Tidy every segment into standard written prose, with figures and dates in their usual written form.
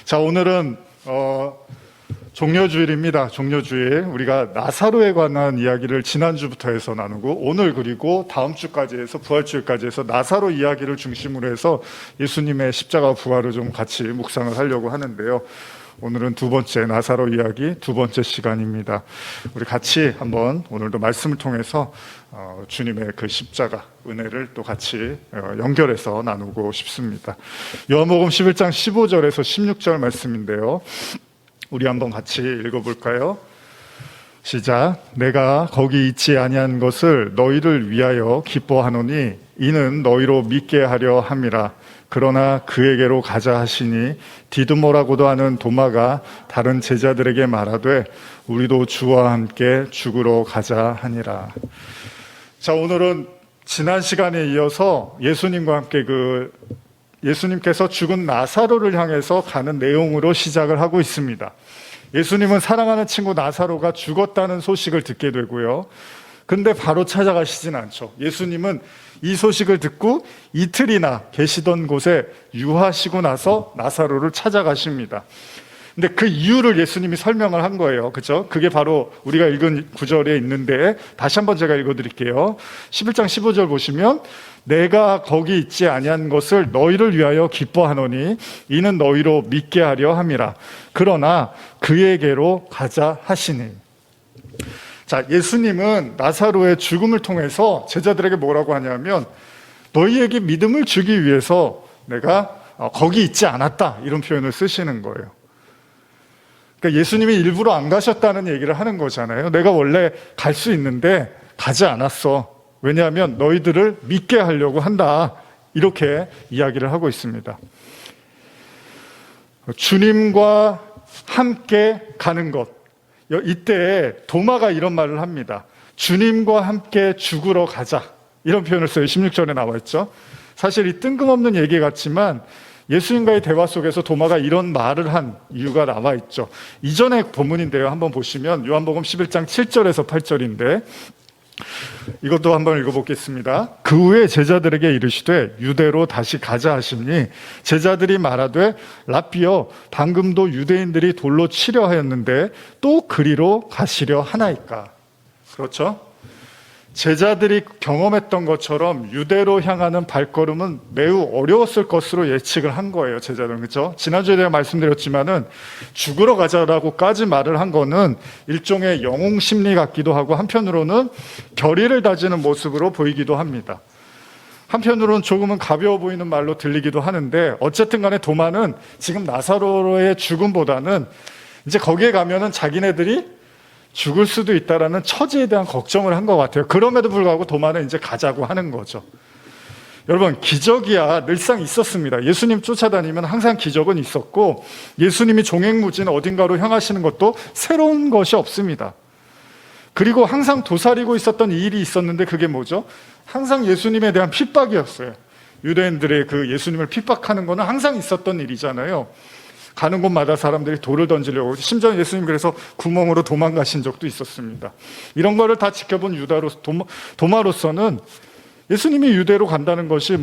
자, 오늘은 종려주일입니다. 종려주일. 우리가 나사로에 관한 이야기를 지난주부터 해서 나누고 오늘 그리고 다음 주까지 해서 부활주일까지 해서 나사로 이야기를 중심으로 해서 예수님의 십자가 부활을 좀 같이 묵상을 하려고 하는데요. 오늘은 두 번째 나사로 이야기 두 번째 시간입니다. 우리 같이 한번 오늘도 말씀을 통해서 주님의 그 십자가 은혜를 또 같이 연결해서 나누고 싶습니다. 요한복음 11장 15절에서 16절 말씀인데요. 우리 한번 같이 읽어볼까요? 시작. 내가 거기 있지 아니한 것을 너희를 위하여 기뻐하노니 이는 너희로 믿게 하려 함이라. 그러나 그에게로 가자 하시니 디두모라고도 하는 도마가 다른 제자들에게 말하되 우리도 주와 함께 죽으러 가자 하니라. 자, 오늘은 지난 시간에 이어서 예수님과 함께 예수님께서 죽은 나사로를 향해서 가는 내용으로 시작을 하고 있습니다. 예수님은 사랑하는 친구 나사로가 죽었다는 소식을 듣게 되고요. 근데 바로 찾아가시진 않죠. 예수님은 이 소식을 듣고 이틀이나 계시던 곳에 유하시고 나서 나사로를 찾아가십니다. 근데 그 이유를 예수님이 설명을 한 거예요. 그렇죠? 그게 바로 우리가 읽은 구절에 있는데 다시 한번 제가 읽어드릴게요. 11장 15절 보시면 내가 거기 있지 아니한 것을 너희를 위하여 기뻐하노니 이는 너희로 믿게 하려 함이라. 그러나 그에게로 가자 하시니. 자, 예수님은 나사로의 죽음을 통해서 제자들에게 뭐라고 하냐면 너희에게 믿음을 주기 위해서 내가 거기 있지 않았다 이런 표현을 쓰시는 거예요. 그러니까 예수님이 일부러 안 가셨다는 얘기를 하는 거잖아요. 내가 원래 갈 수 있는데 가지 않았어. 왜냐하면 너희들을 믿게 하려고 한다. 이렇게 이야기를 하고 있습니다. 주님과 함께 가는 것. 이때 도마가 이런 말을 합니다. 주님과 함께 죽으러 가자. 이런 표현을 써요. 16절에 나와 있죠. 사실 이 뜬금없는 얘기 같지만 예수님과의 대화 속에서 도마가 이런 말을 한 이유가 나와 있죠. 이전의 본문인데요. 한번 보시면 요한복음 11장 7절에서 8절인데 이것도 한번 읽어보겠습니다. 그 후에 제자들에게 이르시되 유대로 다시 가자 하시니 제자들이 말하되 랍비여 방금도 유대인들이 돌로 치려 하였는데 또 그리로 가시려 하나이까. 그렇죠? 제자들이 경험했던 것처럼 유대로 향하는 발걸음은 매우 어려웠을 것으로 예측을 한 거예요. 제자들은. 그렇죠? 지난주에 제가 말씀드렸지만은 죽으러 가자라고까지 말을 한 거는 일종의 영웅 심리 같기도 하고 한편으로는 결의를 다지는 모습으로 보이기도 합니다. 한편으로는 조금은 가벼워 보이는 말로 들리기도 하는데 어쨌든 간에 도마는 지금 나사로의 죽음보다는 이제 거기에 가면은 자기네들이 죽을 수도 있다라는 처지에 대한 걱정을 한 것 같아요. 그럼에도 불구하고 도마는 이제 가자고 하는 거죠. 여러분, 기적이야 늘상 있었습니다. 예수님 쫓아다니면 항상 기적은 있었고 예수님이 종횡무진 어딘가로 향하시는 것도 새로운 것이 없습니다. 그리고 항상 도사리고 있었던 일이 있었는데 그게 뭐죠? 항상 예수님에 대한 핍박이었어요. 유대인들의 그 예수님을 핍박하는 거는 항상 있었던 일이잖아요. 가는 곳마다 사람들이 돌을 던지려고, 심지어 예수님 그래서 구멍으로 도망가신 적도 있었습니다. 이런 거를 다 지켜본 도마로서는 예수님이 유대로 간다는 것이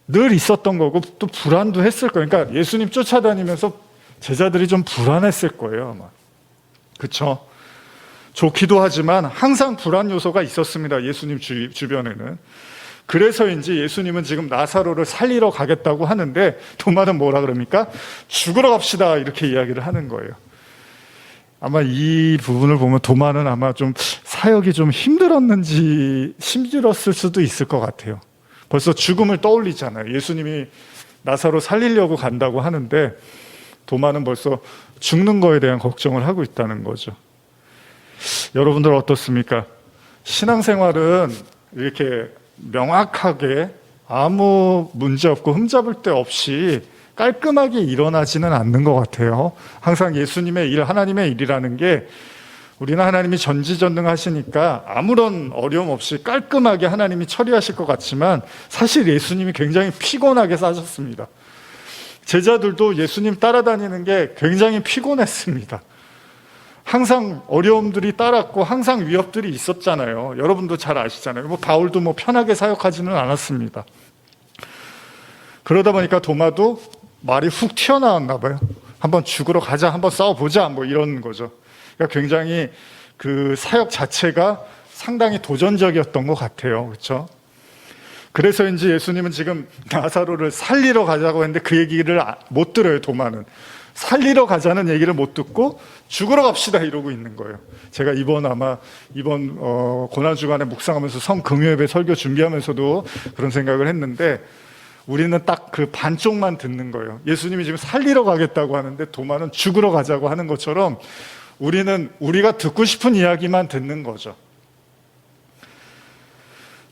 늘 있었던 거고 또 불안도 했을 거예요. 그러니까 예수님 쫓아다니면서 제자들이 좀 불안했을 거예요, 아마. 그렇죠? 좋기도 하지만 항상 불안 요소가 있었습니다. 예수님 주변에는. 그래서인지 예수님은 지금 나사로를 살리러 가겠다고 하는데 도마는 뭐라 그럽니까? 죽으러 갑시다 이렇게 이야기를 하는 거예요. 아마 이 부분을 보면 도마는 아마 좀 사역이 좀 힘들었을 수도 있을 것 같아요. 벌써 죽음을 떠올리잖아요. 예수님이 나사로 살리려고 간다고 하는데 도마는 벌써 죽는 거에 대한 걱정을 하고 있다는 거죠. 여러분들 어떻습니까? 신앙생활은 이렇게 명확하게 아무 문제 없고 흠잡을 데 없이 깔끔하게 일어나지는 않는 것 같아요. 항상 예수님의 일, 하나님의 일이라는 게 우리는 하나님이 전지전능하시니까 아무런 어려움 없이 깔끔하게 하나님이 처리하실 것 같지만 사실 예수님이 굉장히 피곤하게 사셨습니다. 제자들도 예수님 따라다니는 게 굉장히 피곤했습니다. 항상 어려움들이 따랐고 항상 위협들이 있었잖아요. 여러분도 잘 아시잖아요. 바울도 편하게 사역하지는 않았습니다. 그러다 보니까 도마도 말이 훅 튀어나왔나 봐요. 한번 죽으러 가자, 한번 싸워보자, 뭐 이런 거죠. 그러니까 굉장히 그 사역 자체가 상당히 도전적이었던 것 같아요. 그렇죠? 그래서인지 예수님은 지금 나사로를 살리러 가자고 했는데 그 얘기를 못 들어요. 도마는 살리러 가자는 얘기를 못 듣고 죽으러 갑시다 이러고 있는 거예요. 제가 이번 고난주간에 묵상하면서 성금요예배 설교 준비하면서도 그런 생각을 했는데, 우리는 딱 그 반쪽만 듣는 거예요. 예수님이 지금 살리러 가겠다고 하는데 도마는 죽으러 가자고 하는 것처럼 우리는 우리가 듣고 싶은 이야기만 듣는 거죠.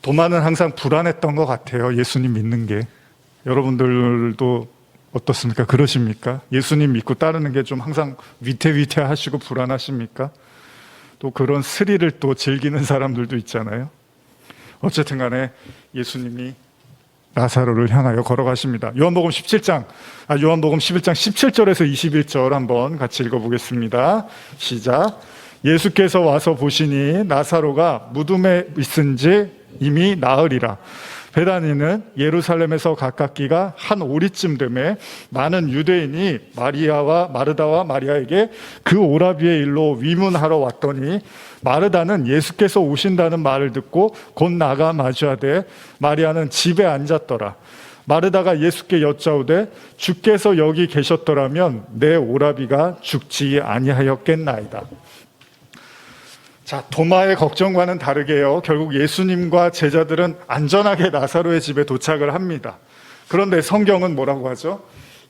도마는 항상 불안했던 것 같아요. 예수님 믿는 게. 여러분들도 어떻습니까? 그러십니까? 예수님 믿고 따르는 게 좀 항상 위태위태하시고 불안하십니까? 또 그런 스릴을 또 즐기는 사람들도 있잖아요. 어쨌든 간에 예수님이 나사로를 향하여 걸어가십니다. 요한복음 11장 17절에서 21절 한번 같이 읽어보겠습니다. 시작. 예수께서 와서 보시니 나사로가 무덤에 있은지 이미 나으리라. 베다니는 예루살렘에서 가깝기가 한 오리쯤 되매 많은 유대인이 마리아와 마르다와 마리아에게 그 오라비의 일로 위문하러 왔더니, 마르다는 예수께서 오신다는 말을 듣고 곧 나가 마주하되 마리아는 집에 앉았더라. 마르다가 예수께 여짜오되 주께서 여기 계셨더라면 내 오라비가 죽지 아니하였겠나이다. 자, 도마의 걱정과는 다르게요, 결국 예수님과 제자들은 안전하게 나사로의 집에 도착을 합니다. 그런데 성경은 뭐라고 하죠?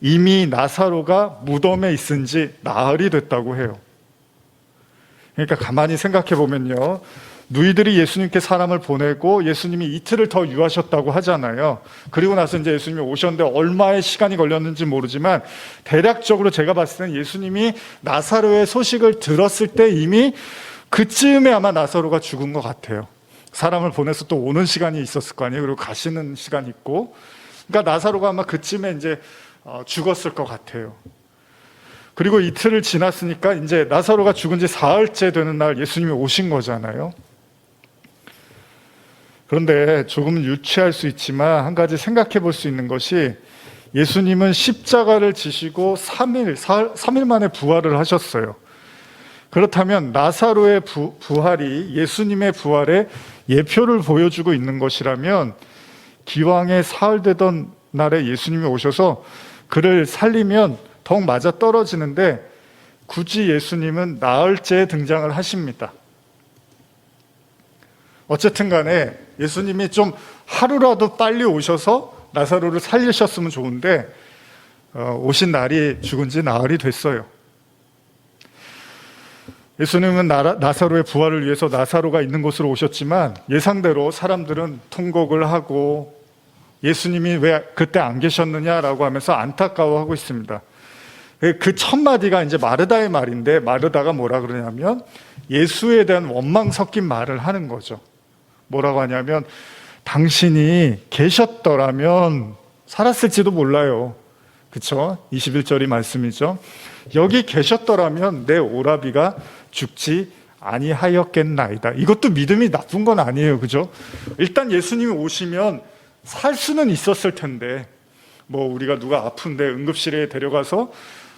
이미 나사로가 무덤에 있은 지 나흘이 됐다고 해요. 그러니까 가만히 생각해 보면요, 누이들이 예수님께 사람을 보내고 예수님이 이틀을 더 유하셨다고 하잖아요. 그리고 나서 이제 예수님이 오셨는데 얼마의 시간이 걸렸는지 모르지만 대략적으로 제가 봤을 때는 예수님이 나사로의 소식을 들었을 때 이미 그쯤에 아마 나사로가 죽은 것 같아요. 사람을 보내서 또 오는 시간이 있었을 거 아니에요. 그리고 가시는 시간이 있고. 그러니까 나사로가 아마 그쯤에 이제 죽었을 것 같아요. 그리고 이틀을 지났으니까 이제 나사로가 죽은 지 사흘째 되는 날 예수님이 오신 거잖아요. 그런데 조금 유치할 수 있지만 한 가지 생각해 볼 수 있는 것이, 예수님은 십자가를 지시고 3일 만에 부활을 하셨어요. 그렇다면 나사로의 부활이 예수님의 부활의 예표를 보여주고 있는 것이라면, 기왕에 사흘 되던 날에 예수님이 오셔서 그를 살리면 더욱 맞아 떨어지는데, 굳이 예수님은 나흘째에 등장을 하십니다. 어쨌든 간에 예수님이 좀 하루라도 빨리 오셔서 나사로를 살리셨으면 좋은데, 오신 날이 죽은 지 나흘이 됐어요. 예수님은 나사로의 부활을 위해서 나사로가 있는 곳으로 오셨지만, 예상대로 사람들은 통곡을 하고 예수님이 왜 그때 안 계셨느냐라고 하면서 안타까워하고 있습니다. 그 첫 마디가 이제 마르다의 말인데, 마르다가 뭐라 그러냐면 예수에 대한 원망 섞인 말을 하는 거죠. 뭐라고 하냐면, 당신이 계셨더라면 살았을지도 몰라요. 그렇죠? 21절이 말씀이죠. 여기 계셨더라면 내 오라비가 죽지 아니하였겠나이다. 이것도 믿음이 나쁜 건 아니에요. 그죠? 일단 예수님이 오시면 살 수는 있었을 텐데, 뭐 우리가 누가 아픈데 응급실에 데려가서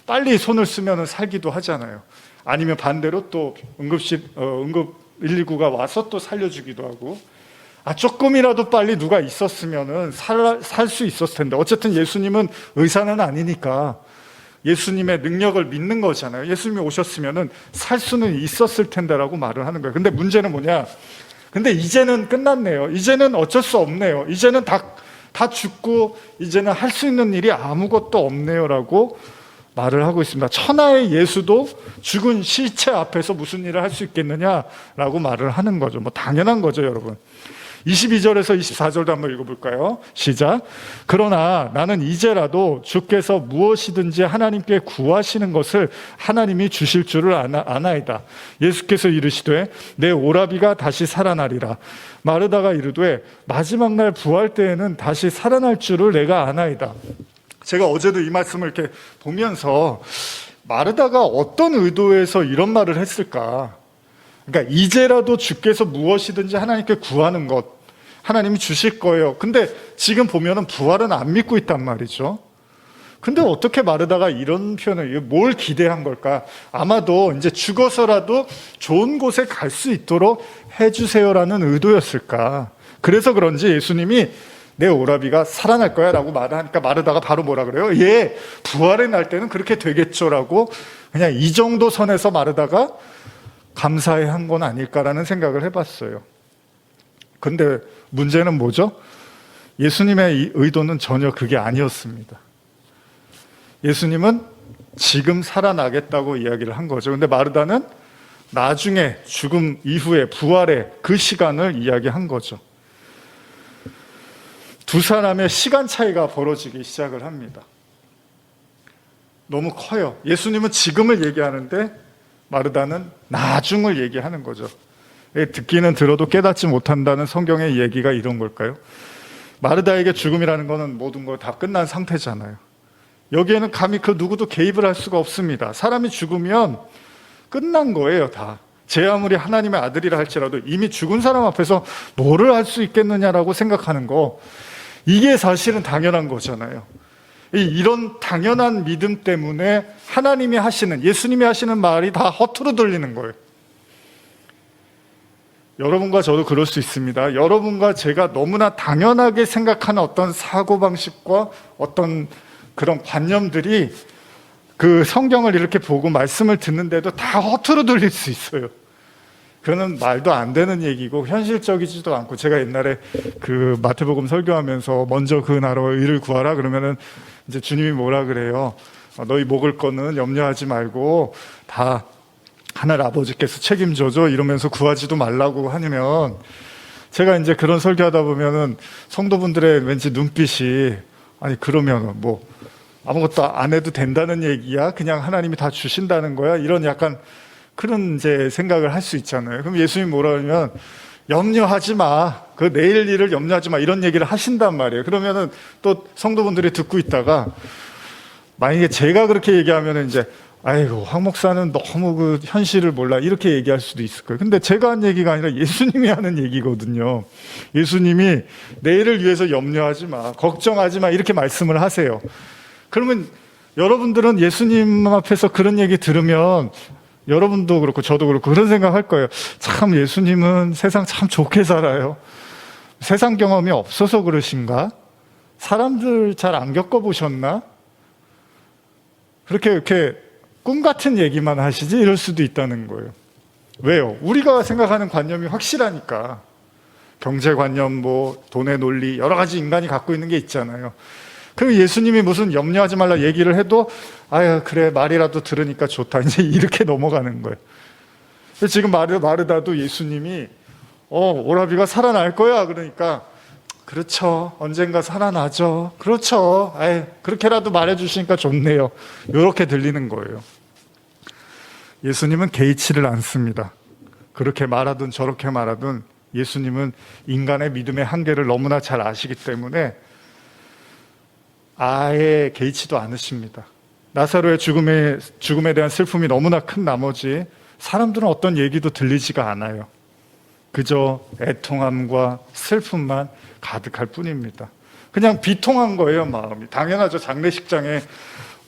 빨리 손을 쓰면 살기도 하잖아요. 아니면 반대로 또 응급 119가 와서 또 살려주기도 하고, 조금이라도 빨리 누가 있었으면 살 수 있었을 텐데, 어쨌든 예수님은 의사는 아니니까 예수님의 능력을 믿는 거잖아요. 예수님이 오셨으면 살 수는 있었을 텐데라고 말을 하는 거예요. 근데 문제는 뭐냐? 근데 이제는 끝났네요. 이제는 어쩔 수 없네요. 이제는 다 죽고 이제는 할 수 있는 일이 아무것도 없네요라고 말을 하고 있습니다. 천하의 예수도 죽은 시체 앞에서 무슨 일을 할 수 있겠느냐라고 말을 하는 거죠. 뭐 당연한 거죠, 여러분. 22절에서 24절도 한번 읽어볼까요? 시작. 그러나 나는 이제라도 주께서 무엇이든지 하나님께 구하시는 것을 하나님이 주실 줄을 아나이다. 예수께서 이르시되 내 오라비가 다시 살아나리라. 마르다가 이르되 마지막 날 부활 때에는 다시 살아날 줄을 내가 아나이다. 제가 어제도 이 말씀을 이렇게 보면서, 마르다가 어떤 의도에서 이런 말을 했을까? 그러니까 이제라도 주께서 무엇이든지 하나님께 구하는 것, 하나님이 주실 거예요. 근데 지금 보면은 부활은 안 믿고 있단 말이죠. 근데 어떻게 마르다가 이런 표현을, 뭘 기대한 걸까? 아마도 이제 죽어서라도 좋은 곳에 갈 수 있도록 해주세요라는 의도였을까? 그래서 그런지 예수님이 내 오라비가 살아날 거야 라고 말을 하니까 마르다가 바로 뭐라 그래요? 예, 부활의 날 때는 그렇게 되겠죠 라고 그냥 이 정도 선에서 마르다가 감사해 한 건 아닐까라는 생각을 해봤어요. 근데 문제는 뭐죠? 예수님의 이 의도는 전혀 그게 아니었습니다. 예수님은 지금 살아나겠다고 이야기를 한 거죠. 근데 마르다는 나중에 죽음 이후에 부활의 그 시간을 이야기한 거죠. 두 사람의 시간 차이가 벌어지기 시작을 합니다. 너무 커요. 예수님은 지금을 얘기하는데 마르다는 나중을 얘기하는 거죠. 듣기는 들어도 깨닫지 못한다는 성경의 얘기가 이런 걸까요? 마르다에게 죽음이라는 것은 모든 걸 다 끝난 상태잖아요. 여기에는 감히 그 누구도 개입을 할 수가 없습니다. 사람이 죽으면 끝난 거예요, 다. 제 아무리 하나님의 아들이라 할지라도 이미 죽은 사람 앞에서 뭐를 할 수 있겠느냐라고 생각하는 거, 이게 사실은 당연한 거잖아요. 이런 당연한 믿음 때문에 하나님이 하시는, 예수님이 하시는 말이 다 허투루 들리는 거예요. 여러분과 저도 그럴 수 있습니다. 여러분과 제가 너무나 당연하게 생각하는 어떤 사고방식과 어떤 그런 관념들이 그 성경을 이렇게 보고 말씀을 듣는데도 다 허투루 들릴 수 있어요. 그거는 말도 안 되는 얘기고 현실적이지도 않고, 제가 옛날에 그 마태복음 설교하면서 먼저 그 나라와 의를 구하라 그러면은 이제 주님이 뭐라 그래요? 너희 먹을 거는 염려하지 말고 다 하늘 아버지께서 책임져줘 이러면서 구하지도 말라고 하면, 제가 이제 그런 설교하다 보면은 성도분들의 왠지 눈빛이, 아니 그러면 뭐 아무것도 안 해도 된다는 얘기야? 그냥 하나님이 다 주신다는 거야? 이런 약간 그런 이제 생각을 할 수 있잖아요. 그럼 예수님이 뭐라 그러면 염려하지 마. 그 내일 일을 염려하지 마. 이런 얘기를 하신단 말이에요. 그러면은 또 성도분들이 듣고 있다가 만약에 제가 그렇게 얘기하면은 이제 아이고 황 목사는 너무 그 현실을 몰라 이렇게 얘기할 수도 있을 거예요. 근데 제가 한 얘기가 아니라 예수님이 하는 얘기거든요. 예수님이 내일을 위해서 염려하지 마, 걱정하지 마 이렇게 말씀을 하세요. 그러면 여러분들은 예수님 앞에서 그런 얘기 들으면 여러분도 그렇고 저도 그렇고 그런 생각할 거예요. 참 예수님은 세상 참 좋게 살아요. 세상 경험이 없어서 그러신가? 사람들 잘 안 겪어보셨나? 그렇게 이렇게 꿈 같은 얘기만 하시지 이럴 수도 있다는 거예요. 왜요? 우리가 생각하는 관념이 확실하니까. 경제관념, 뭐 돈의 논리, 여러 가지 인간이 갖고 있는 게 있잖아요. 그럼 예수님이 무슨 염려하지 말라 얘기를 해도 아유 그래 말이라도 들으니까 좋다 이제 이렇게 넘어가는 거예요. 지금 마르다도 예수님이 오라비가 살아날 거야 그러니까 그렇죠, 언젠가 살아나죠, 그렇죠, 아유 그렇게라도 말해주시니까 좋네요, 이렇게 들리는 거예요. 예수님은 개의치를 않습니다. 그렇게 말하든 저렇게 말하든 예수님은 인간의 믿음의 한계를 너무나 잘 아시기 때문에 아예 개의치도 않으십니다. 나사로의 죽음에 대한 슬픔이 너무나 큰 나머지 사람들은 어떤 얘기도 들리지가 않아요. 그저 애통함과 슬픔만 가득할 뿐입니다. 그냥 비통한 거예요, 마음이. 당연하죠. 장례식장에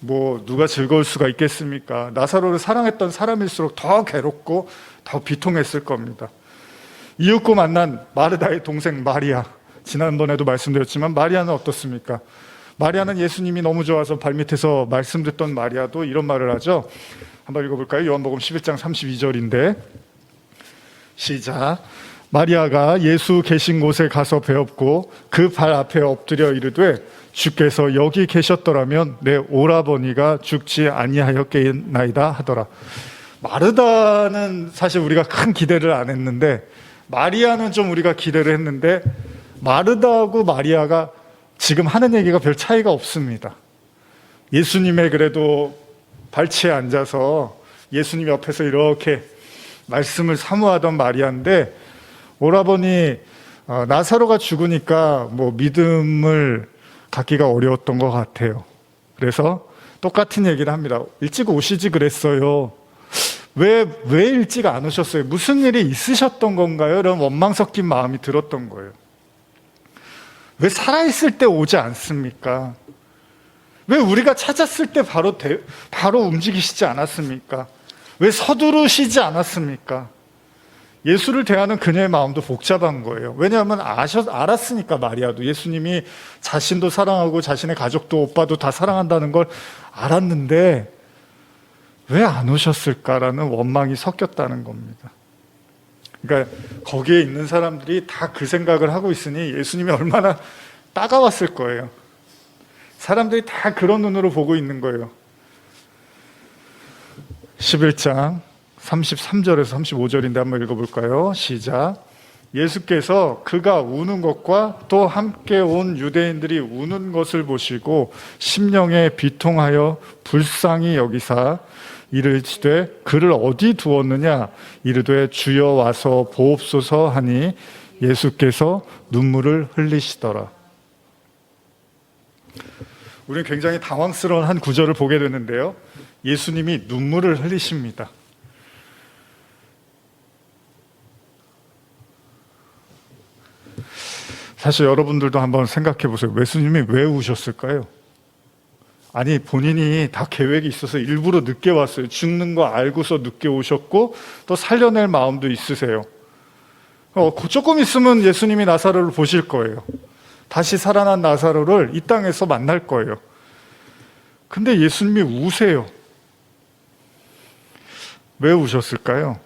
뭐 누가 즐거울 수가 있겠습니까? 나사로를 사랑했던 사람일수록 더 괴롭고 더 비통했을 겁니다. 이윽고 만난 마르다의 동생 마리아, 지난번에도 말씀드렸지만 마리아는 어떻습니까? 마리아는 예수님이 너무 좋아서 발밑에서 말씀 듣던 마리아도 이런 말을 하죠. 한번 읽어볼까요? 요한복음 11장 32절인데 시작. 마리아가 예수 계신 곳에 가서 배웠고 그 발 앞에 엎드려 이르되 주께서 여기 계셨더라면 내 오라버니가 죽지 아니하였겠나이다 하더라. 마르다는 사실 우리가 큰 기대를 안 했는데 마리아는 좀 우리가 기대를 했는데 마르다하고 마리아가 지금 하는 얘기가 별 차이가 없습니다. 예수님의 그래도 발치에 앉아서 예수님 옆에서 이렇게 말씀을 사모하던 마리아인데 오라버니 나사로가 죽으니까 뭐 믿음을 갖기가 어려웠던 것 같아요. 그래서 똑같은 얘기를 합니다. 일찍 오시지 그랬어요. 왜 일찍 안 오셨어요? 무슨 일이 있으셨던 건가요? 이런 원망 섞인 마음이 들었던 거예요. 왜 살아있을 때 오지 않습니까? 왜 우리가 찾았을 때 바로 움직이시지 않았습니까? 왜 서두르시지 않았습니까? 예수를 대하는 그녀의 마음도 복잡한 거예요. 왜냐하면 알았으니까, 마리아도 예수님이 자신도 사랑하고 자신의 가족도 오빠도 다 사랑한다는 걸 알았는데 왜 안 오셨을까라는 원망이 섞였다는 겁니다. 그러니까 거기에 있는 사람들이 다 그 생각을 하고 있으니 예수님이 얼마나 따가웠을 거예요. 사람들이 다 그런 눈으로 보고 있는 거예요. 11장 33절에서 35절인데 한번 읽어볼까요? 시작. 예수께서 그가 우는 것과 또 함께 온 유대인들이 우는 것을 보시고 심령에 비통하여 불쌍히 여기사 이르시되 그를 어디 두었느냐? 이르되 주여 와서 보옵소서 하니 예수께서 눈물을 흘리시더라. 우리는 굉장히 당황스러운 한 구절을 보게 되는데요. 예수님이 눈물을 흘리십니다. 사실 여러분들도 한번 생각해 보세요. 예수님이 왜 우셨을까요? 아니, 본인이 다 계획이 있어서 일부러 늦게 왔어요. 죽는 거 알고서 늦게 오셨고 또 살려낼 마음도 있으세요. 조금 있으면 예수님이 나사로를 보실 거예요. 다시 살아난 나사로를 이 땅에서 만날 거예요. 근데 예수님이 우세요. 왜 우셨을까요?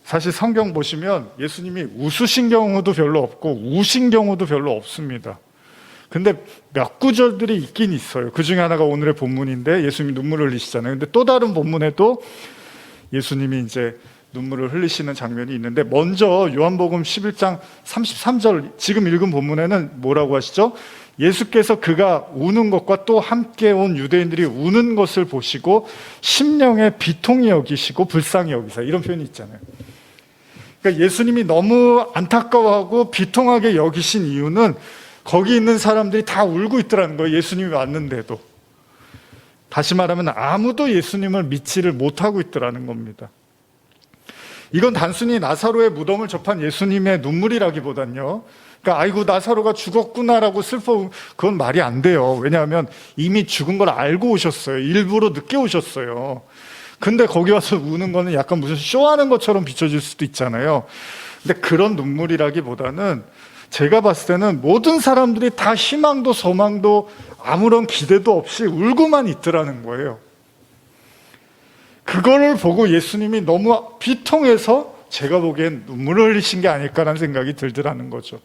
사실 성경 보시면 예수님이 웃으신 경우도 별로 없고 우신 경우도 별로 없습니다. 근데 몇 구절들이 있긴 있어요. 그 중에 하나가 오늘의 본문인데 예수님이 눈물을 흘리시잖아요. 근데 또 다른 본문에도 예수님이 이제 눈물을 흘리시는 장면이 있는데, 먼저 요한복음 11장 33절 지금 읽은 본문에는 뭐라고 하시죠? 예수께서 그가 우는 것과 또 함께 온 유대인들이 우는 것을 보시고 심령에 비통히 여기시고 불쌍히 여기사, 이런 표현이 있잖아요. 그러니까 예수님이 너무 안타까워하고 비통하게 여기신 이유는 거기 있는 사람들이 다 울고 있더라는 거예요. 예수님이 왔는데도. 다시 말하면 아무도 예수님을 믿지를 못하고 있더라는 겁니다. 이건 단순히 나사로의 무덤을 접한 예수님의 눈물이라기보단요, 그러니까 아이고 나사로가 죽었구나라고 그건 말이 안 돼요. 왜냐하면 이미 죽은 걸 알고 오셨어요. 일부러 늦게 오셨어요. 근데 거기 와서 우는 거는 약간 무슨 쇼하는 것처럼 비춰질 수도 있잖아요. 근데 그런 눈물이라기보다는 제가 봤을 때는 모든 사람들이 다 희망도 소망도 아무런 기대도 없이 울고만 있더라는 거예요. 그거를 보고 예수님이 너무 비통해서 제가 보기엔 눈물을 흘리신 게 아닐까라는 생각이 들더라는 거죠.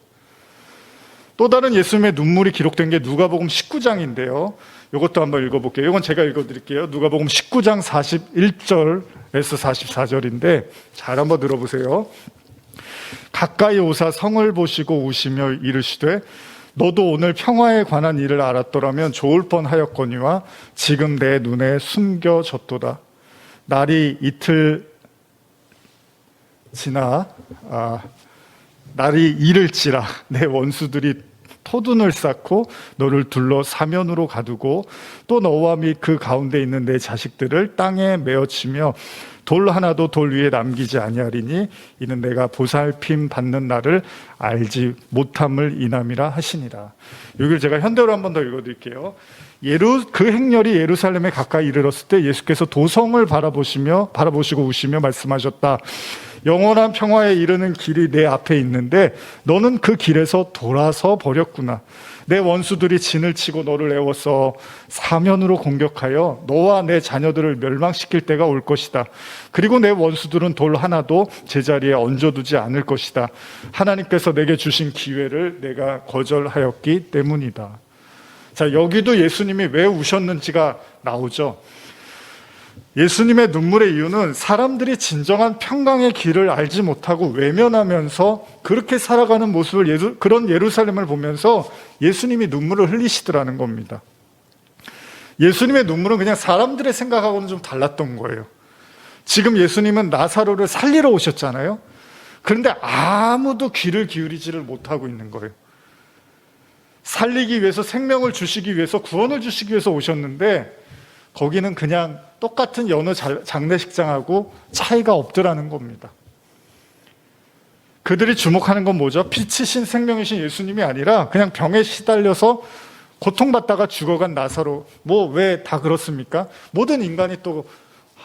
또 다른 예수님의 눈물이 기록된 게 누가복음 19장인데요. 이것도 한번 읽어볼게요. 이건 제가 읽어드릴게요. 누가복음 19장 41절에서 44절인데 잘 한번 들어보세요. 가까이 오사 성을 보시고 우시며 이르시되 너도 오늘 평화에 관한 일을 알았더라면 좋을 뻔하였거니와 지금 내 눈에 숨겨졌도다. 날이 이틀 지나 날이 이를지라 내 원수들이 토둔을 쌓고 너를 둘러 사면으로 가두고 또 너와 및 그 가운데 있는 내 자식들을 땅에 메어치며 돌 하나도 돌 위에 남기지 아니하리니 이는 내가 보살핌 받는 날을 알지 못함을 인함이라 하시니라. 여기를 제가 현대로 한 번 더 읽어드릴게요. 그 행렬이 예루살렘에 가까이 이르렀을 때 예수께서 도성을 바라보시고 우시며 말씀하셨다. 영원한 평화에 이르는 길이 내 앞에 있는데 너는 그 길에서 돌아서 버렸구나. 내 원수들이 진을 치고 너를 애워서 사면으로 공격하여 너와 내 자녀들을 멸망시킬 때가 올 것이다. 그리고 내 원수들은 돌 하나도 제자리에 얹어두지 않을 것이다. 하나님께서 내게 주신 기회를 내가 거절하였기 때문이다. 자, 여기도 예수님이 왜 우셨는지가 나오죠. 예수님의 눈물의 이유는 사람들이 진정한 평강의 길을 알지 못하고 외면하면서 그렇게 살아가는 모습을 그런 예루살렘을 보면서 예수님이 눈물을 흘리시더라는 겁니다. 예수님의 눈물은 그냥 사람들의 생각하고는 좀 달랐던 거예요. 지금 예수님은 나사로를 살리러 오셨잖아요. 그런데 아무도 귀를 기울이지를 못하고 있는 거예요. 살리기 위해서, 생명을 주시기 위해서, 구원을 주시기 위해서 오셨는데 거기는 그냥 똑같은 여느 장례식장하고 차이가 없더라는 겁니다. 그들이 주목하는 건 뭐죠? 빛이신 생명이신 예수님이 아니라 그냥 병에 시달려서 고통받다가 죽어간 나사로, 뭐 왜 다 그렇습니까? 모든 인간이 또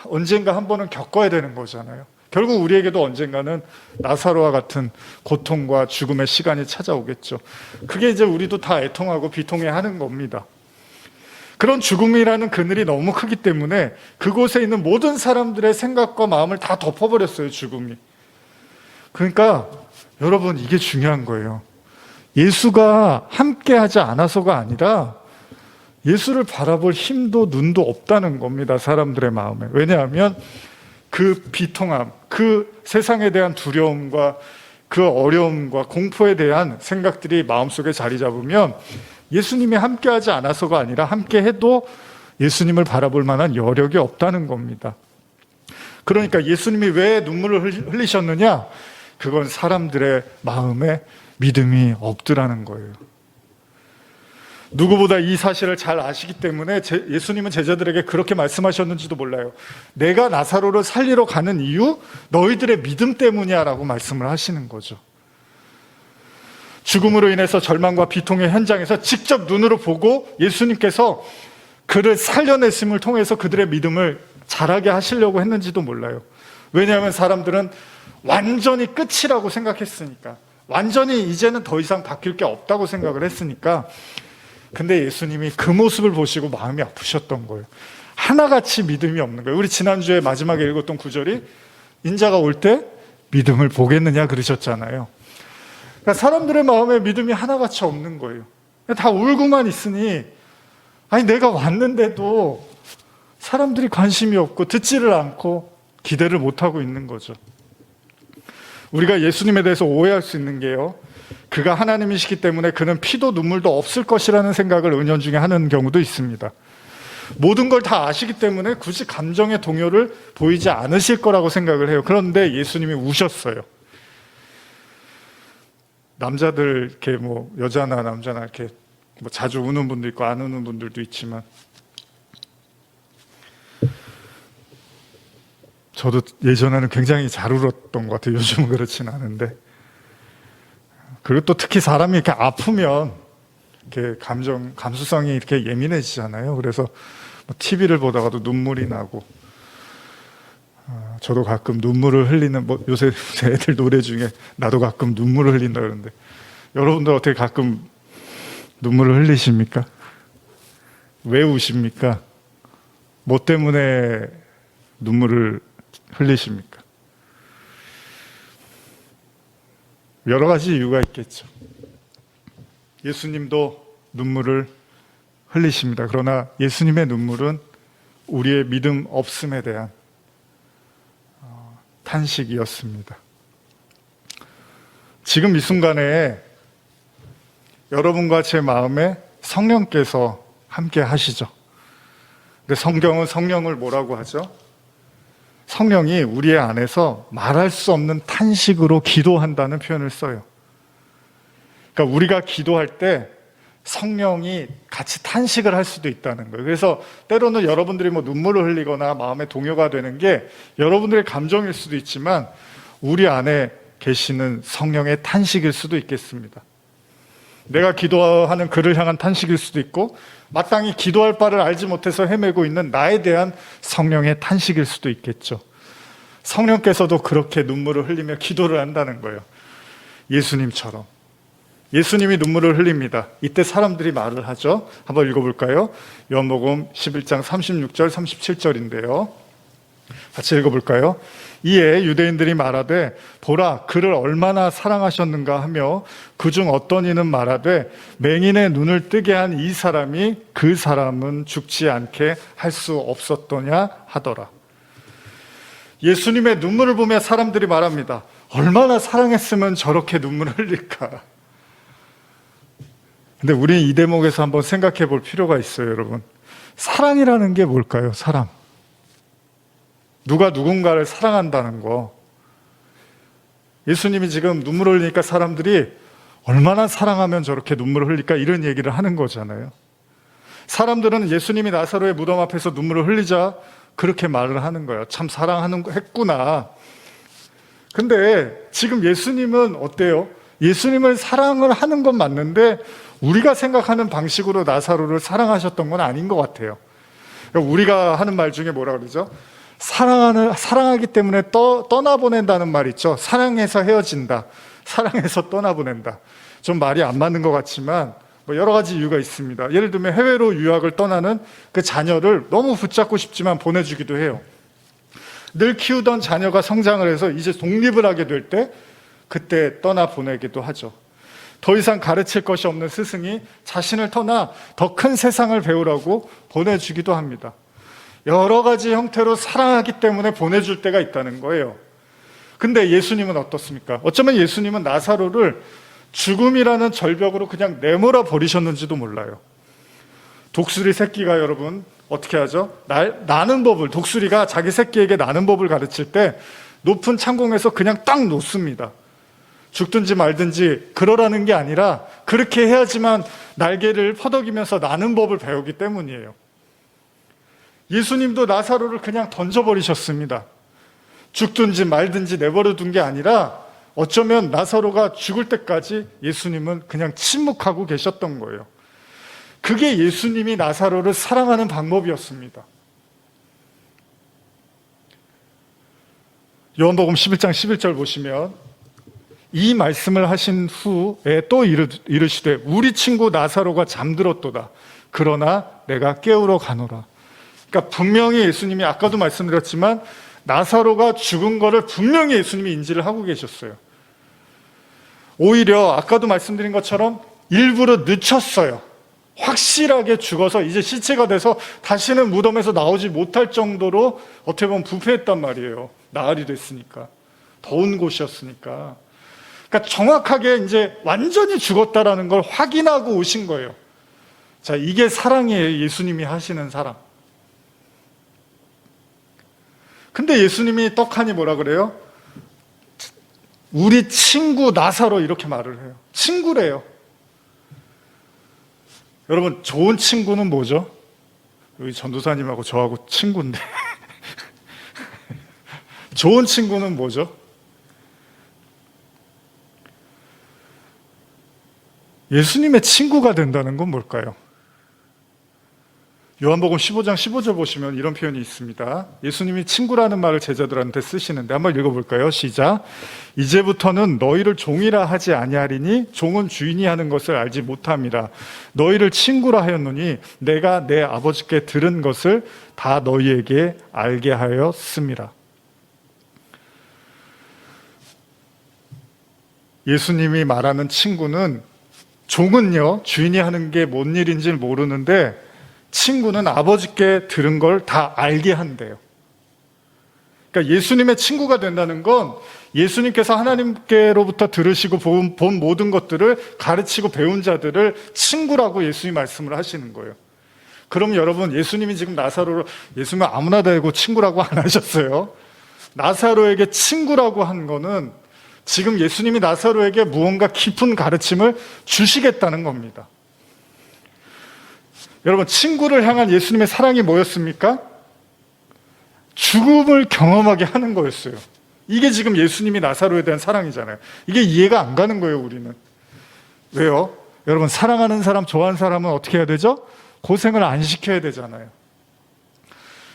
언젠가 한 번은 겪어야 되는 거잖아요. 결국 우리에게도 언젠가는 나사로와 같은 고통과 죽음의 시간이 찾아오겠죠. 그게 이제 우리도 다 애통하고 비통해 하는 겁니다. 그런 죽음이라는 그늘이 너무 크기 때문에 그곳에 있는 모든 사람들의 생각과 마음을 다 덮어버렸어요, 죽음이. 그러니까 여러분, 이게 중요한 거예요. 예수가 함께 하지 않아서가 아니라 예수를 바라볼 힘도 눈도 없다는 겁니다, 사람들의 마음에. 왜냐하면 그 비통함, 그 세상에 대한 두려움과 그 어려움과 공포에 대한 생각들이 마음속에 자리 잡으면 예수님이 함께하지 않아서가 아니라 함께해도 예수님을 바라볼 만한 여력이 없다는 겁니다. 그러니까 예수님이 왜 눈물을 흘리셨느냐? 그건 사람들의 마음에 믿음이 없더라는 거예요. 누구보다 이 사실을 잘 아시기 때문에 예수님은 제자들에게 그렇게 말씀하셨는지도 몰라요. 내가 나사로를 살리러 가는 이유? 너희들의 믿음 때문이야 라고 말씀을 하시는 거죠. 죽음으로 인해서 절망과 비통의 현장에서 직접 눈으로 보고 예수님께서 그를 살려냈음을 통해서 그들의 믿음을 자라게 하시려고 했는지도 몰라요. 왜냐하면 사람들은 완전히 끝이라고 생각했으니까, 완전히 이제는 더 이상 바뀔 게 없다고 생각을 했으니까. 근데 예수님이 그 모습을 보시고 마음이 아프셨던 거예요. 하나같이 믿음이 없는 거예요. 우리 지난주에 마지막에 읽었던 구절이 인자가 올 때 믿음을 보겠느냐 그러셨잖아요. 그러니까 사람들의 마음에 믿음이 하나같이 없는 거예요. 다 울고만 있으니, 아니 내가 왔는데도 사람들이 관심이 없고 듣지를 않고 기대를 못하고 있는 거죠. 우리가 예수님에 대해서 오해할 수 있는 게요, 그가 하나님이시기 때문에 그는 피도 눈물도 없을 것이라는 생각을 은연중에 하는 경우도 있습니다. 모든 걸 다 아시기 때문에 굳이 감정의 동요를 보이지 않으실 거라고 생각을 해요. 그런데 예수님이 우셨어요. 남자들 이렇게 뭐 여자나 남자나 이렇게 뭐 자주 우는 분도 있고 안 우는 분들도 있지만, 저도 예전에는 굉장히 잘 울었던 것 같아요. 요즘은 그렇지는 않은데. 그리고 또 특히 사람이 이렇게 아프면 이렇게 감수성이 이렇게 예민해지잖아요. 그래서 TV를 보다가도 눈물이 나고, 저도 가끔 눈물을 흘리는, 뭐 요새 애들 노래 중에 나도 가끔 눈물을 흘린다 그러는데, 여러분들 어떻게 가끔 눈물을 흘리십니까? 왜 우십니까? 뭐 때문에 눈물을 흘리십니까? 여러 가지 이유가 있겠죠. 예수님도 눈물을 흘리십니다. 그러나 예수님의 눈물은 우리의 믿음 없음에 대한 탄식이었습니다. 지금 이 순간에 여러분과 제 마음에 성령께서 함께 하시죠. 근데 성경은 성령을 뭐라고 하죠? 성령이 우리의 안에서 말할 수 없는 탄식으로 기도한다는 표현을 써요. 그러니까 우리가 기도할 때 성령이 같이 탄식을 할 수도 있다는 거예요. 그래서 때로는 여러분들이 뭐 눈물을 흘리거나 마음의 동요가 되는 게 여러분들의 감정일 수도 있지만 우리 안에 계시는 성령의 탄식일 수도 있겠습니다. 내가 기도하는 그를 향한 탄식일 수도 있고, 마땅히 기도할 바를 알지 못해서 헤매고 있는 나에 대한 성령의 탄식일 수도 있겠죠. 성령께서도 그렇게 눈물을 흘리며 기도를 한다는 거예요. 예수님처럼. 예수님이 눈물을 흘립니다. 이때 사람들이 말을 하죠. 한번 읽어볼까요? 요한복음 11장 36절 37절인데요. 같이 읽어볼까요? 이에 유대인들이 말하되 보라 그를 얼마나 사랑하셨는가 하며 그중 어떤 이는 말하되 맹인의 눈을 뜨게 한 이 사람이 그 사람은 죽지 않게 할 수 없었더냐 하더라. 예수님의 눈물을 보며 사람들이 말합니다. 얼마나 사랑했으면 저렇게 눈물을 흘릴까. 근데 우리는 이 대목에서 한번 생각해 볼 필요가 있어요, 여러분. 사랑이라는 게 뭘까요? 사랑. 누가 누군가를 사랑한다는 거. 예수님이 지금 눈물을 흘리니까 사람들이 얼마나 사랑하면 저렇게 눈물을 흘릴까 이런 얘기를 하는 거잖아요. 사람들은 예수님이 나사로의 무덤 앞에서 눈물을 흘리자 그렇게 말을 하는 거예요. 참 사랑하는 거 했구나. 근데 지금 예수님은 어때요? 예수님을 사랑을 하는 건 맞는데 우리가 생각하는 방식으로 나사로를 사랑하셨던 건 아닌 것 같아요. 우리가 하는 말 중에 뭐라 그러죠? 사랑하기 때문에 떠나보낸다는 말 있죠. 사랑해서 헤어진다, 사랑해서 떠나보낸다. 좀 말이 안 맞는 것 같지만 뭐 여러 가지 이유가 있습니다. 예를 들면 해외로 유학을 떠나는 그 자녀를 너무 붙잡고 싶지만 보내주기도 해요. 늘 키우던 자녀가 성장을 해서 이제 독립을 하게 될 때 그때 떠나보내기도 하죠. 더 이상 가르칠 것이 없는 스승이 자신을 떠나 더 큰 세상을 배우라고 보내주기도 합니다. 여러 가지 형태로 사랑하기 때문에 보내줄 때가 있다는 거예요. 근데 예수님은 어떻습니까? 어쩌면 예수님은 나사로를 죽음이라는 절벽으로 그냥 내몰아 버리셨는지도 몰라요. 독수리 새끼가 여러분 어떻게 하죠? 나는 법을, 독수리가 자기 새끼에게 나는 법을 가르칠 때 높은 창공에서 그냥 딱 놓습니다. 죽든지 말든지 그러라는 게 아니라 그렇게 해야지만 날개를 퍼덕이면서 나는 법을 배우기 때문이에요. 예수님도 나사로를 그냥 던져버리셨습니다. 죽든지 말든지 내버려 둔 게 아니라 어쩌면 나사로가 죽을 때까지 예수님은 그냥 침묵하고 계셨던 거예요. 그게 예수님이 나사로를 사랑하는 방법이었습니다. 요한복음 11장 11절 보시면 이 말씀을 하신 후에 또 이르시되 우리 친구 나사로가 잠들었도다. 그러나 내가 깨우러 가노라. 그러니까 분명히 예수님이 아까도 말씀드렸지만 나사로가 죽은 거를 분명히 예수님이 인지를 하고 계셨어요. 오히려 아까도 말씀드린 것처럼 일부러 늦췄어요. 확실하게 죽어서 이제 시체가 돼서 다시는 무덤에서 나오지 못할 정도로 어떻게 보면 부패했단 말이에요. 나흘이 됐으니까. 더운 곳이었으니까. 그러니까 정확하게 이제 완전히 죽었다라는 걸 확인하고 오신 거예요. 자, 이게 사랑이에요. 예수님이 하시는 사랑. 근데 예수님이 떡하니 뭐라 그래요? 우리 친구 나사로 이렇게 말을 해요. 친구래요. 여러분, 좋은 친구는 뭐죠? 여기 전도사님하고 저하고 친구인데 좋은 친구는 뭐죠? 예수님의 친구가 된다는 건 뭘까요? 요한복음 15장 15절 보시면 이런 표현이 있습니다. 예수님이 친구라는 말을 제자들한테 쓰시는데 한번 읽어볼까요? 시작. 이제부터는 너희를 종이라 하지 아니하리니 종은 주인이 하는 것을 알지 못함이라. 너희를 친구라 하였노니 내가 내 아버지께 들은 것을 다 너희에게 알게 하였음이라. 예수님이 말하는 친구는, 종은요 주인이 하는 게 뭔 일인지 모르는데 친구는 아버지께 들은 걸 다 알게 한대요. 그러니까 예수님의 친구가 된다는 건 예수님께서 하나님께로부터 들으시고 본 모든 것들을 가르치고 배운 자들을 친구라고 예수님이 말씀을 하시는 거예요. 그럼 여러분, 예수님이 지금 나사로를 예수님은 아무나 되고 친구라고 안 하셨어요. 나사로에게 친구라고 한 거는 지금 예수님이 나사로에게 무언가 깊은 가르침을 주시겠다는 겁니다. 여러분, 친구를 향한 예수님의 사랑이 뭐였습니까? 죽음을 경험하게 하는 거였어요. 이게 지금 예수님이 나사로에 대한 사랑이잖아요. 이게 이해가 안 가는 거예요, 우리는. 왜요? 여러분, 사랑하는 사람, 좋아하는 사람은 어떻게 해야 되죠? 고생을 안 시켜야 되잖아요.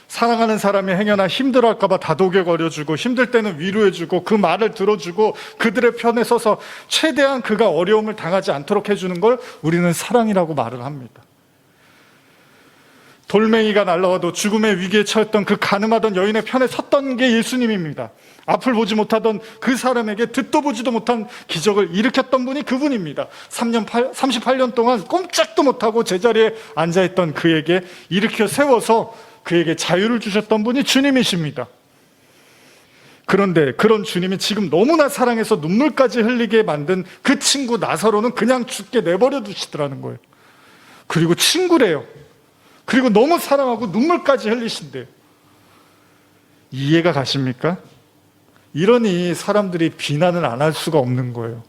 사랑하는 사람이 행여나 힘들어할까 봐 다독여거려주고, 힘들 때는 위로해주고, 그 말을 들어주고, 그들의 편에 서서 최대한 그가 어려움을 당하지 않도록 해주는 걸 우리는 사랑이라고 말을 합니다. 돌멩이가 날라와도 죽음의 위기에 처했던 그 가늠하던 여인의 편에 섰던 게 예수님입니다. 앞을 보지 못하던 그 사람에게 듣도 보지도 못한 기적을 일으켰던 분이 그분입니다. 38년 동안 꼼짝도 못하고 제자리에 앉아있던 그에게 일으켜 세워서 그에게 자유를 주셨던 분이 주님이십니다. 그런데 그런 주님이 지금 너무나 사랑해서 눈물까지 흘리게 만든 그 친구 나사로는 그냥 죽게 내버려 두시더라는 거예요. 그리고 친구래요. 그리고 너무 사랑하고 눈물까지 흘리신대요. 이해가 가십니까? 이러니 사람들이 비난을 안 할 수가 없는 거예요.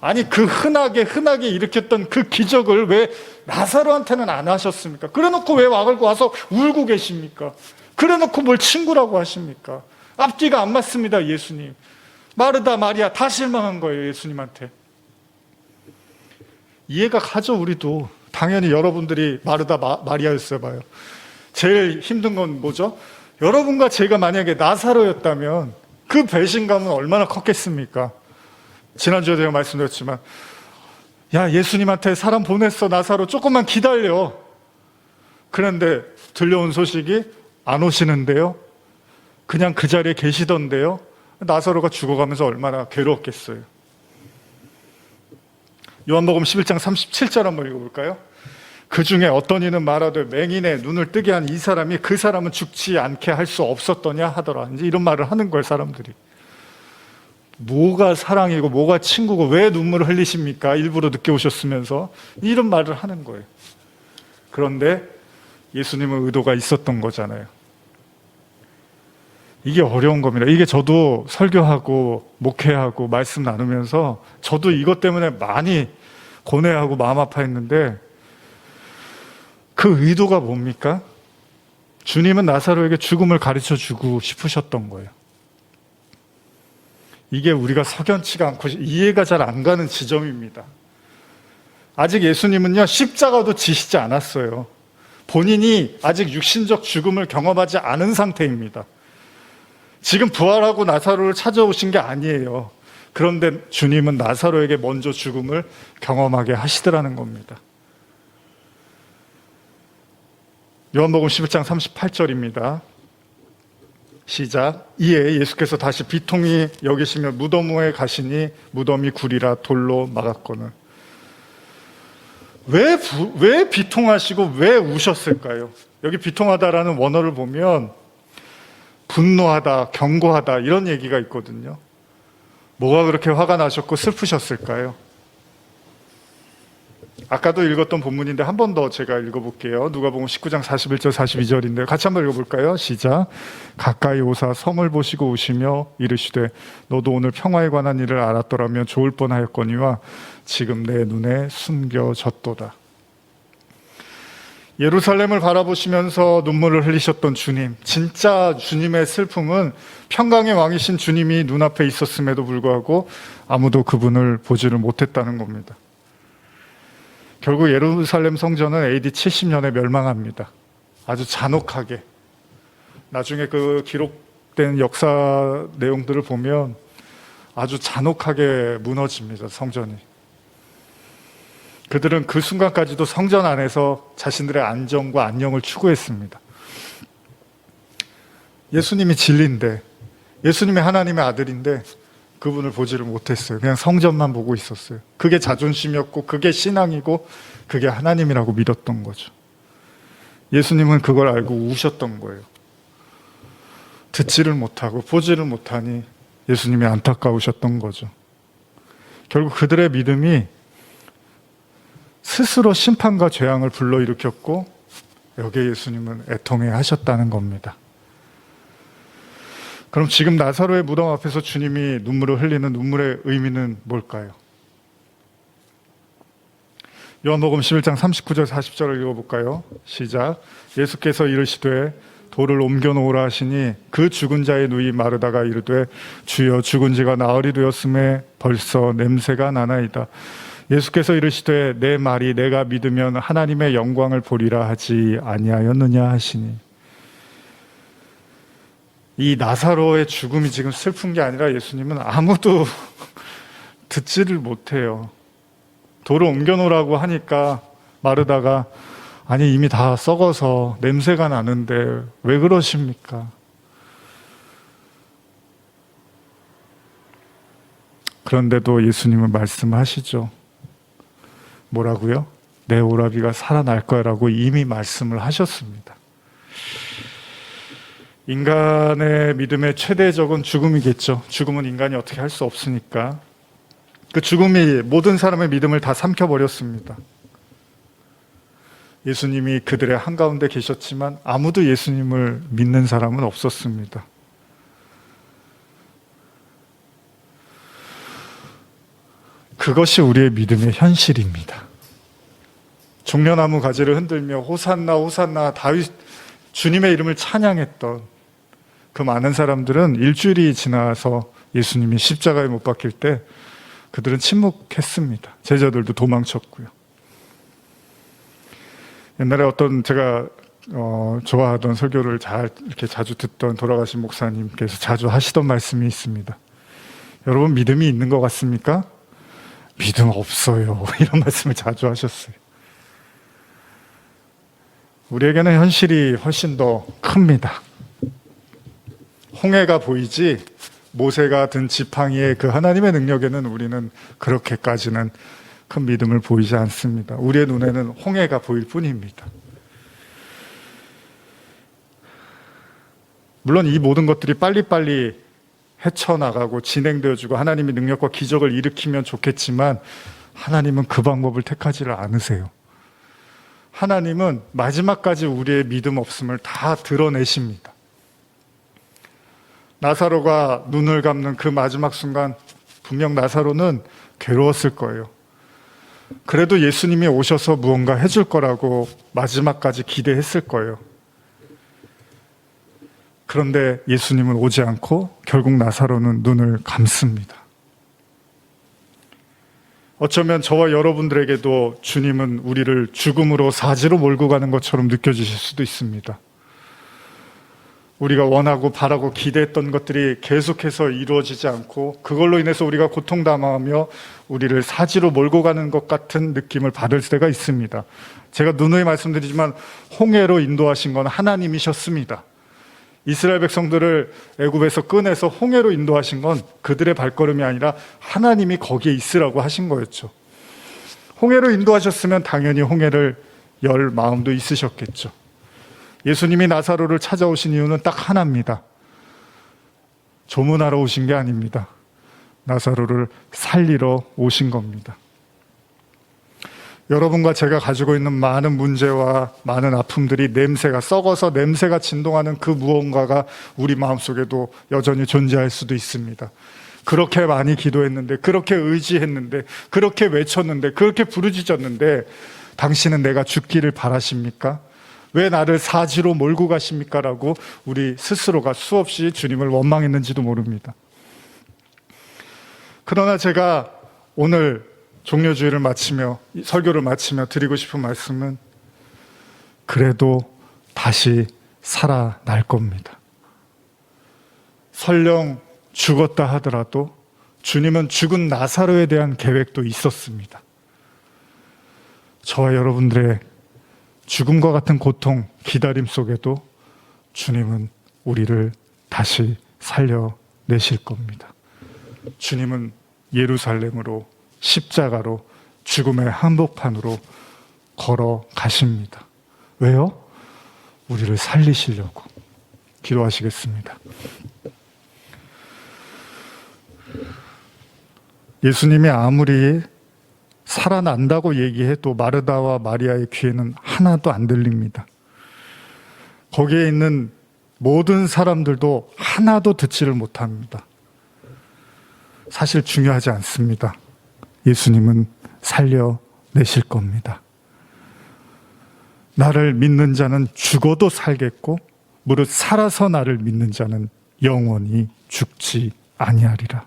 아니, 그 흔하게 일으켰던 그 기적을 왜 나사로한테는 안 하셨습니까? 그래놓고 왜 와서 울고 계십니까? 그래놓고 뭘 친구라고 하십니까? 앞뒤가 안 맞습니다, 예수님. 마르다, 마리아 다 실망한 거예요, 예수님한테. 이해가 가죠, 우리도. 당연히 여러분들이 마르다 마리아였어요 봐요. 제일 힘든 건 뭐죠? 여러분과 제가 만약에 나사로였다면 그 배신감은 얼마나 컸겠습니까? 지난주에 제가 말씀드렸지만, 야, 예수님한테 사람 보냈어, 나사로. 조금만 기다려. 그런데 들려온 소식이 안 오시는데요. 그냥 그 자리에 계시던데요. 나사로가 죽어가면서 얼마나 괴로웠겠어요. 요한복음 11장 37절 한번 읽어볼까요? 그 중에 어떤 이는 말하되 맹인의 눈을 뜨게 한 이 사람이 그 사람은 죽지 않게 할 수 없었더냐 하더라. 이제 이런 말을 하는 거예요, 사람들이. 뭐가 사랑이고 뭐가 친구고 왜 눈물을 흘리십니까? 일부러 늦게 오셨으면서 이런 말을 하는 거예요. 그런데 예수님은 의도가 있었던 거잖아요. 이게 어려운 겁니다. 이게 저도 설교하고 목회하고 말씀 나누면서 저도 이것 때문에 많이 고뇌하고 마음 아파했는데, 그 의도가 뭡니까? 주님은 나사로에게 죽음을 가르쳐 주고 싶으셨던 거예요. 이게 우리가 석연치가 않고 이해가 잘 안 가는 지점입니다. 아직 예수님은요, 십자가도 지시지 않았어요. 본인이 아직 육신적 죽음을 경험하지 않은 상태입니다. 지금 부활하고 나사로를 찾아오신 게 아니에요. 그런데 주님은 나사로에게 먼저 죽음을 경험하게 하시더라는 겁니다. 요한복음 11장 38절입니다. 시작. 이에 예수께서 다시 비통히 여기시며 무덤에 가시니 무덤이 굴이라 돌로 막았거늘. 왜 비통하시고 왜 우셨을까요? 여기 비통하다라는 원어를 보면 분노하다, 경고하다 이런 얘기가 있거든요. 뭐가 그렇게 화가 나셨고 슬프셨을까요? 아까도 읽었던 본문인데 한 번 더 제가 읽어볼게요. 누가복음 19장 41절 42절인데 같이 한번 읽어볼까요? 시작. 가까이 오사 성을 보시고 우시며 이르시되 너도 오늘 평화에 관한 일을 알았더라면 좋을 뻔하였거니와 지금 내 눈에 숨겨졌도다. 예루살렘을 바라보시면서 눈물을 흘리셨던 주님, 진짜 주님의 슬픔은 평강의 왕이신 주님이 눈앞에 있었음에도 불구하고 아무도 그분을 보지를 못했다는 겁니다. 결국 예루살렘 성전은 AD 70년에 멸망합니다. 아주 잔혹하게. 나중에 그 기록된 역사 내용들을 보면 아주 잔혹하게 무너집니다, 성전이. 그들은 그 순간까지도 성전 안에서 자신들의 안정과 안녕을 추구했습니다. 예수님이 진리인데, 예수님이 하나님의 아들인데 그분을 보지를 못했어요. 그냥 성전만 보고 있었어요. 그게 자존심이었고 그게 신앙이고 그게 하나님이라고 믿었던 거죠. 예수님은 그걸 알고 우셨던 거예요. 듣지를 못하고 보지를 못하니 예수님이 안타까우셨던 거죠. 결국 그들의 믿음이 스스로 심판과 재앙을 불러일으켰고 여기에 예수님은 애통해 하셨다는 겁니다. 그럼 지금 나사로의 무덤 앞에서 주님이 눈물을 흘리는 눈물의 의미는 뭘까요? 요한복음 11장 39절 40절을 읽어볼까요? 시작. 예수께서 이르시되 돌을 옮겨놓으라 하시니 그 죽은 자의 누이 마르다가 이르되 주여 죽은 지가 나흘이 되었음에 벌써 냄새가 나나이다. 예수께서 이르시되 내 말이 내가 믿으면 하나님의 영광을 보리라 하지 아니하였느냐 하시니. 이 나사로의 죽음이 지금 슬픈 게 아니라 예수님은 아무도 듣지를 못해요. 돌을 옮겨놓으라고 하니까 마르다가 아니 이미 다 썩어서 냄새가 나는데 왜 그러십니까? 그런데도 예수님은 말씀하시죠. 뭐라고요? 내 오라비가 살아날 거라고 이미 말씀을 하셨습니다. 인간의 믿음의 최대적은 죽음이겠죠. 죽음은 인간이 어떻게 할 수 없으니까. 그 죽음이 모든 사람의 믿음을 다 삼켜버렸습니다. 예수님이 그들의 한가운데 계셨지만 아무도 예수님을 믿는 사람은 없었습니다. 그것이 우리의 믿음의 현실입니다. 종려나무 가지를 흔들며 호산나 호산나 다윗 주님의 이름을 찬양했던 그 많은 사람들은 일주일이 지나서 예수님이 십자가에 못 박힐 때 그들은 침묵했습니다. 제자들도 도망쳤고요. 옛날에 어떤 제가 좋아하던 설교를 이렇게 자주 듣던 돌아가신 목사님께서 자주 하시던 말씀이 있습니다. 여러분, 믿음이 있는 것 같습니까? 믿음 없어요. 이런 말씀을 자주 하셨어요. 우리에게는 현실이 훨씬 더 큽니다. 홍해가 보이지 모세가 든 지팡이의 그 하나님의 능력에는 우리는 그렇게까지는 큰 믿음을 보이지 않습니다. 우리의 눈에는 홍해가 보일 뿐입니다. 물론 이 모든 것들이 빨리빨리 헤쳐나가고 진행되어지고 하나님의 능력과 기적을 일으키면 좋겠지만 하나님은 그 방법을 택하지를 않으세요. 하나님은 마지막까지 우리의 믿음 없음을 다 드러내십니다. 나사로가 눈을 감는 그 마지막 순간 분명 나사로는 괴로웠을 거예요. 그래도 예수님이 오셔서 무언가 해줄 거라고 마지막까지 기대했을 거예요. 그런데 예수님은 오지 않고 결국 나사로는 눈을 감습니다. 어쩌면 저와 여러분들에게도 주님은 우리를 죽음으로 사지로 몰고 가는 것처럼 느껴지실 수도 있습니다. 우리가 원하고 바라고 기대했던 것들이 계속해서 이루어지지 않고 그걸로 인해서 우리가 고통당하며 우리를 사지로 몰고 가는 것 같은 느낌을 받을 때가 있습니다. 제가 누누이 말씀드리지만 홍해로 인도하신 건 하나님이셨습니다. 이스라엘 백성들을 애굽에서 꺼내서 홍해로 인도하신 건 그들의 발걸음이 아니라 하나님이 거기에 있으라고 하신 거였죠. 홍해로 인도하셨으면 당연히 홍해를 열 마음도 있으셨겠죠. 예수님이 나사로를 찾아오신 이유는 딱 하나입니다. 조문하러 오신 게 아닙니다. 나사로를 살리러 오신 겁니다. 여러분과 제가 가지고 있는 많은 문제와 많은 아픔들이 냄새가 썩어서 냄새가 진동하는 그 무언가가 우리 마음속에도 여전히 존재할 수도 있습니다. 그렇게 많이 기도했는데, 그렇게 의지했는데, 그렇게 외쳤는데, 그렇게 부르짖었는데 당신은 내가 죽기를 바라십니까? 왜 나를 사지로 몰고 가십니까? 라고 우리 스스로가 수없이 주님을 원망했는지도 모릅니다. 그러나 제가 오늘 종려주의를 마치며 설교를 마치며 드리고 싶은 말씀은 그래도 다시 살아날 겁니다. 설령 죽었다 하더라도 주님은 죽은 나사로에 대한 계획도 있었습니다. 저와 여러분들의 죽음과 같은 고통, 기다림 속에도 주님은 우리를 다시 살려내실 겁니다. 주님은 예루살렘으로 십자가로 죽음의 한복판으로 걸어가십니다. 왜요? 우리를 살리시려고. 기도하시겠습니다. 예수님이 아무리 살아난다고 얘기해도 마르다와 마리아의 귀에는 하나도 안 들립니다. 거기에 있는 모든 사람들도 하나도 듣지를 못합니다. 사실 중요하지 않습니다. 예수님은 살려내실 겁니다. 나를 믿는 자는 죽어도 살겠고 무릇 살아서 나를 믿는 자는 영원히 죽지 아니하리라.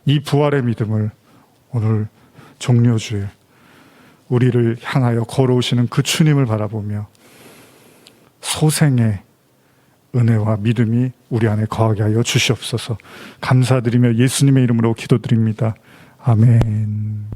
이 부활의 믿음을 오늘 종려주에 우리를 향하여 걸어오시는 그 주님을 바라보며 소생의 은혜와 믿음이 우리 안에 거하게 하여 주시옵소서. 감사드리며 예수님의 이름으로 기도드립니다. 아멘.